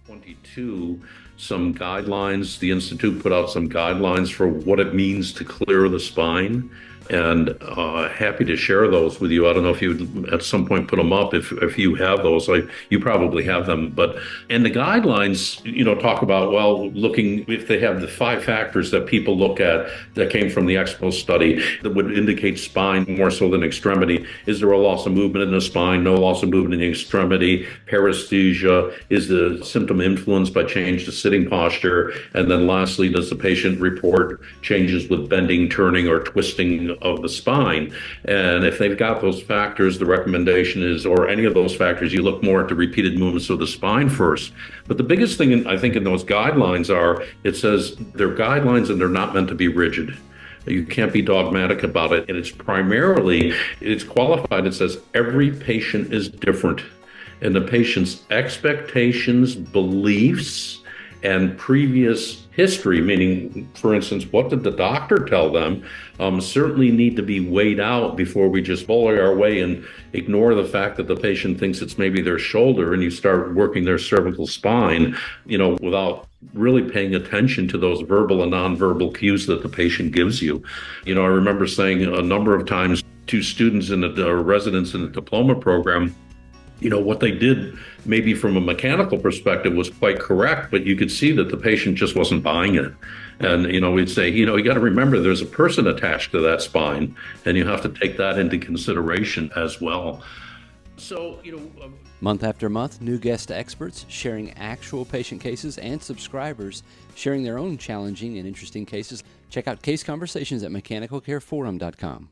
22 some guidelines. The Institute put out some guidelines for what it means to clear the spine, and happy to share those with you. I don't know if you at some point put them up. If you have those, you probably have them. And the guidelines, talk about, well, looking if they have the 5 factors that people look at that came from the Expo study that would indicate spine more so than extremity. Is there a loss of movement in the spine? No loss of movement in the extremity. Paresthesia. Is the symptom influenced by change to sitting posture? And then lastly, does the patient report changes with bending, turning, or twisting of the spine? And if they've got those factors, the recommendation is, or any of those factors, you look more at the repeated movements of the spine first. But the biggest thing, I think, in those guidelines are, it says they're guidelines and they're not meant to be rigid. You can't be dogmatic about it. And it's qualified. It says every patient is different. And the patient's expectations, beliefs, and previous history, meaning, for instance, what did the doctor tell them, certainly need to be weighed out before we just bully our way and ignore the fact that the patient thinks it's maybe their shoulder and you start working their cervical spine, without really paying attention to those verbal and nonverbal cues that the patient gives you. I remember saying a number of times to students or residents in the diploma program, what they did maybe from a mechanical perspective was quite correct, but you could see that the patient just wasn't buying it. And, we'd say, you got to remember there's a person attached to that spine, and you have to take that into consideration as well. So, month after month, new guest experts sharing actual patient cases and subscribers sharing their own challenging and interesting cases. Check out Case Conversations at mechanicalcareforum.com.